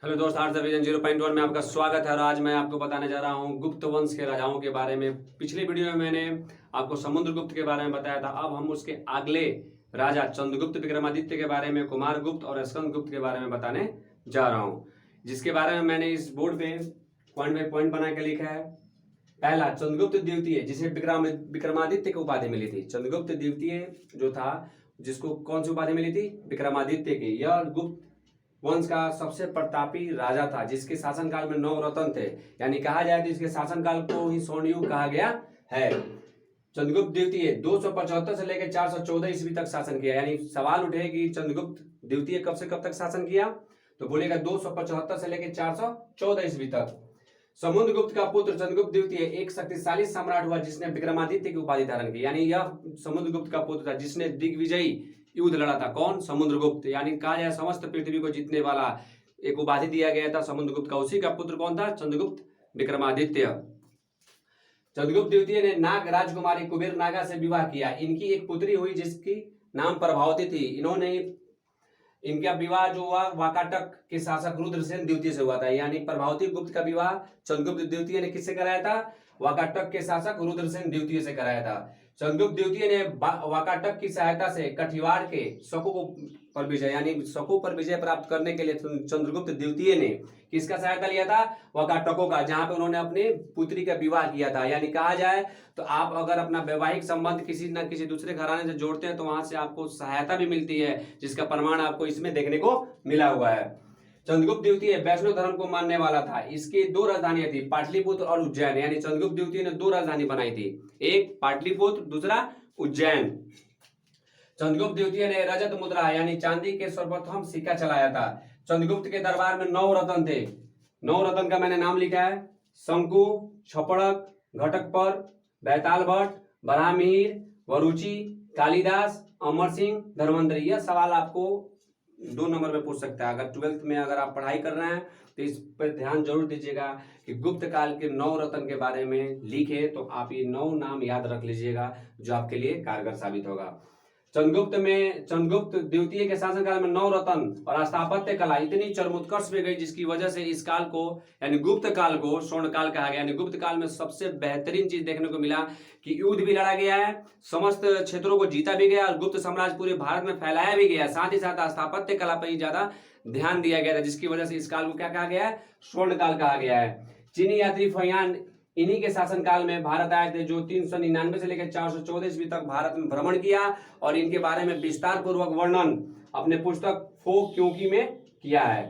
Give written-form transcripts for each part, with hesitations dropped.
Hello दोस्त, arts vision 0.1 में आपका स्वागत है। और आज मैं आपको बताने जा रहा हूँ गुप्त वंश के राजाओं के बारे में। पिछले वीडियो में मैंने आपको समुद्रगुप्त के बारे में बताया था। अब हम उसके अगले राजा चंद्रगुप्त विक्रमादित्य के बारे में, कुमारगुप्त और स्कंदगुप्त के बारे में बताने जा रहा हूँ, जिसके बारे में मैंने इस बोर्ड पे पॉइंट बाई पॉइंट बना के लिखा है। पहला, चंद्रगुप्त द्वितीय, जिसे विक्रमादित्य की उपाधि मिली थी। चंद्रगुप्त द्वितीय जो था, जिसको कौन सी उपाधि मिली थी? विक्रमादित्य की। यह गुप्त वंश का सबसे प्रतापी राजा था, जिसके शासनकाल में 9 रत्न थे। यानी कहा जाए तो इसके शासनकाल को ही स्वर्ण युग कहा गया है। चंद्रगुप्त द्वितीय 275 से लेकर 414 ईस्वी तक शासन किया। यानी सवाल उठे कि चंद्रगुप्त द्वितीय कब से कब तक शासन किया, तो बोलेगा 275 से लेकर 414 ईस्वी तक। समुद्रगुप्त का पुत्र चंद्रगुप्त द्वितीय एक शक्तिशाली सम्राट हुआ, जिसने विक्रमादित्य की उपाधि धारण की। यानी यह समुद्रगुप्त का पुत्र था, जिसने दिग्विजयी युद्ध लड़ा था। कौन? समुद्रगुप्त। यानी कहा जाए समस्त पृथ्वी को जीतने वाला एक उपाधि दिया गया था समुद्रगुप्त का। उसी का पुत्र कौन था? चंद्रगुप्त विक्रमादित्य। चंद्रगुप्त द्वितीय ने नाग राजकुमारी कुबेर नागा से विवाह किया। इनकी एक पुत्री हुई जिसकी नाम प्रभावती थी। इनका विवाह जो हुआ वाकाटक के शासक रुद्रसेन द्वितीय से हुआ था। यानी प्रभावती गुप्त का विवाह चंद्रगुप्त द्वितीय ने किससे कराया था? वाकाटक के शासक रुद्रसेन द्वितीय से कराया था। चंद्रगुप्त द्वितीय ने वाकाटक की सहायता से कठिवाड़ के शकों पर विजय, यानी शकों पर विजय प्राप्त करने के लिए चंद्रगुप्त द्वितीय ने किसका सहायता लिया था? वाकाटकों का, जहां पे उन्होंने अपनी पुत्री का विवाह किया था। यानी कहा जाए तो आप अगर अपना वैवाहिक संबंध किसी न किसी दूसरे घराने से जोड़ते हैं तो वहां से आपको सहायता भी मिलती है, जिसका प्रमाण आपको इसमें देखने को मिला हुआ है। चंद्रगुप्त द्वितीय वैष्णव धर्म को मानने वाला था। इसकी 2 राजधानियां थी, पाटलिपुत्र और उज्जैन। यानी चंद्रगुप्त द्वितीय ने 2 राजधानी बनाई थी, एक पाटलिपुत्र, दूसरा उज्जैन। चंद्रगुप्त द्वितीय ने रजत मुद्रा यानी चांदी के सर्वप्रथम सिक्का चलाया था। चंद्रगुप्त के दरबार में 9 रत्न थे। 9 रत्न का मैंने नाम लिखा है: शंकु, छपड़क, घटकपर, बैताल भट्ट, बराहमिहिर, वरुचि, कालिदास, अमर सिंह, धर्मंतरी। यह सवाल आपको 2 नंबर में पूछ सकता है। अगर 12th में अगर आप पढ़ाई कर रहे हैं तो इस पर ध्यान जरूर दीजिएगा कि गुप्त काल के 9 रत्न के बारे में लिखे, तो आप ये 9 नाम याद रख लीजिएगा, जो आपके लिए कारगर साबित होगा। चंद्रगुप्त द्वितीय के शासनकाल में 9 रत्न और स्थापत्य कला इतनी चरमोत्कर्ष में गई, जिसकी वजह से इस काल को यानी गुप्त काल को स्वर्ण काल कहा गया। यानी गुप्त काल में सबसे बेहतरीन चीज देखने को मिला कि युद्ध भी लड़ा गया है, समस्त क्षेत्रों को जीता भी गया और गुप्त साम्राज्य पूरे भारत में फैलाया भी गया। साथ ही साथ स्थापत्य कला पर ही ज्यादा ध्यान दिया गया था, जिसकी वजह से इस काल को क्या कहा गया है? स्वर्ण काल कहा गया है। चीनी यात्री फयान इन्हीं के शासनकाल में भारत आए थे, जो 399 से लेकर 414 ईस्वी तक भारत में भ्रमण किया और इनके बारे में विस्तार पूर्वक वर्णन अपने पुस्तक फोक क्योंकि में किया है।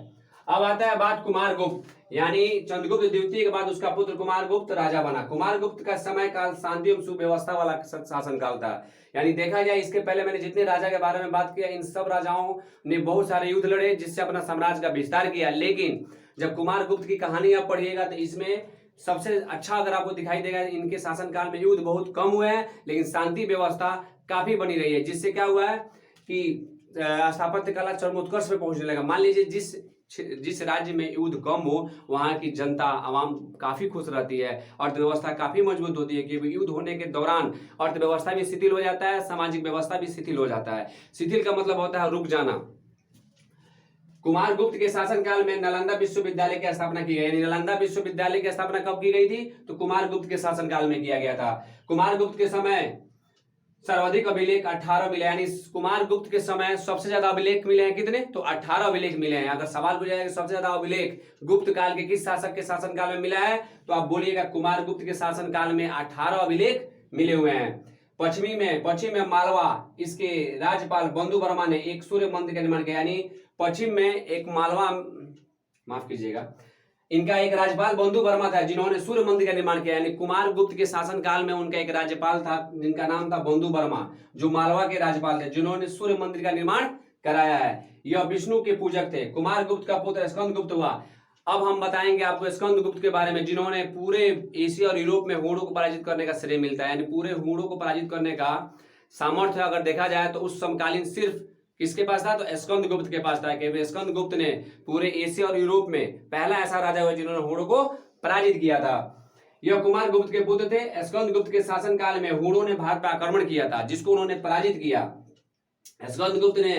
अब आता है बात कुमारगुप्त, यानी चंद्रगुप्त द्वितीय के बाद उसका पुत्र कुमारगुप्त राजा बना। कुमारगुप्त का समय काल शांति एवं सुव्यवस्था वाला शासनकाल था। यानी देखा जाए इसके पहले मैंने जितने राजा के बारे में बात किया, इन सब राजाओं ने बहुत सारे युद्ध लड़े, जिससे अपना साम्राज्य का विस्तार किया। लेकिन जब कुमारगुप्त की कहानी आप पढ़िएगा तो इसमें सबसे अच्छा अगर आपको दिखाई देगा, इनके शासनकाल में युद्ध बहुत कम हुए हैं, लेकिन शांति व्यवस्था काफी बनी रही है। जिससे क्या हुआ है कि स्थापत्य कला चरमोत्कर्ष पे पहुंचने लगा। मान लीजिए जिस राज्य में युद्ध कम हो, वहां की जनता आवाम काफी खुश रहती है, अर्थव्यवस्था काफी मजबूत होती है, क्योंकि युद्ध होने के दौरान अर्थव्यवस्था भी शिथिल हो जाता है, सामाजिक व्यवस्था भी शिथिल हो जाता है। शिथिल का मतलब होता है रुक जाना। कुमारगुप्त के शासनकाल में नालंदा विश्वविद्यालय की स्थापना की गई। नालंदा विश्वविद्यालय की स्थापना कब की गई थी? तो कुमारगुप्त के शासनकाल में किया गया था। कुमारगुप्त के समय सर्वाधिक अभिलेख 18 मिले। यानी कुमारगुप्त के समय सबसे ज्यादा अभिलेख मिले हैं कितने? तो 18 अभिलेख मिले हैं। अगर सवाल पूछा जाए सबसे ज्यादा अभिलेख गुप्त काल के किस शासक के शासनकाल में मिला है, तो आप बोलिएगा कुमारगुप्त के शासनकाल में 18 अभिलेख मिले हुए हैं। पश्चिम में मालवा, इसके राज्यपाल बंधु वर्मा ने एक सूर्य मंदिर का निर्माण किया। यानी पश्चिम में एक मालवा, माफ कीजिएगा, इनका एक राज्यपाल बंधु वर्मा था, जिन्होंने सूर्य मंदिर का निर्माण किया। यानी कुमारगुप्त के शासनकाल में उनका एक राज्यपाल था, जिनका नाम था बंधु वर्मा, जो मालवा के राज्यपाल थे, जिन्होंने सूर्य मंदिर का निर्माण कराया है। यह विष्णु के पूजक थे। कुमारगुप्त का पुत्र स्कंदगुप्त हुआ। अब हम बताएंगे आपको स्कंदगुप्त के बारे में, जिन्होंने पूरे एशिया और यूरोप में हूणों को पराजित करने का श्रेय मिलता है। यानी पूरे हूणों को पराजित करने का सामर्थ्य अगर देखा जाए तो उस समकालीन सिर्फ किसके पास था? तो स्कंदगुप्त के पास था। कि स्कंदगुप्त ने पूरे एशिया और यूरोप में पहला ऐसा राजा हुआ जिन्होंने हूणों को पराजित किया था। यह कुमारगुप्त के पुत्र थे। स्कंदगुप्त के शासनकाल में हूणों ने भारत पर आक्रमण किया था, जिसको उन्होंने पराजित किया। स्कंदगुप्त ने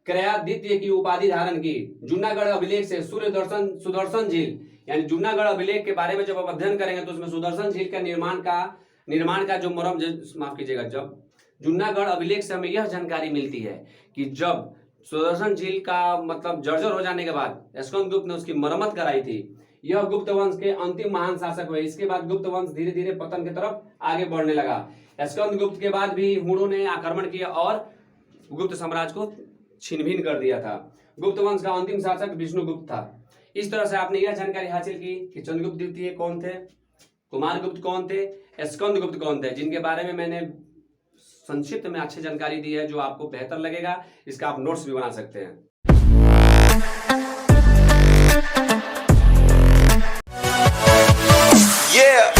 क्रयादित्य की उपाधि धारण की। जूनागढ़ अभिलेख से सुदर्शन झील यानी जूनागढ़ अभिलेख के बारे में जब आप अध्ययन करेंगे तो उसमें सुदर्शन झील का निर्माण का जो माफ कीजिएगा, जब जूनागढ़ अभिलेख से हमें यह जानकारी मिलती है कि जब सुदर्शन झील का मतलब जर्जर हो जाने के बाद स्कंदगुप्त ने उसकी मरम्मत कराई थी। यह गुप्त वंश के अंतिम महान शासक हुए। इसके बाद गुप्त वंश धीरे धीरे पतन की तरफ आगे बढ़ने लगा। स्कंदगुप्त के बाद भी हुणों ने आक्रमण किया और गुप्त साम्राज्य को छिन्न-भिन्न कर दिया था। गुप्त वंश का अंतिम शासक विष्णुगुप्त था। इस तरह से आपने यह जानकारी हासिल की कि चंद्रगुप्त द्वितीय कौन थे, कुमारगुप्त कौन थे, स्कंदगुप्त कौन थे, जिनके बारे में मैंने संक्षिप्त में अच्छी जानकारी दी है जो आपको बेहतर लगेगा। इसका आप नोट्स भी बना सकते हैं। Yeah.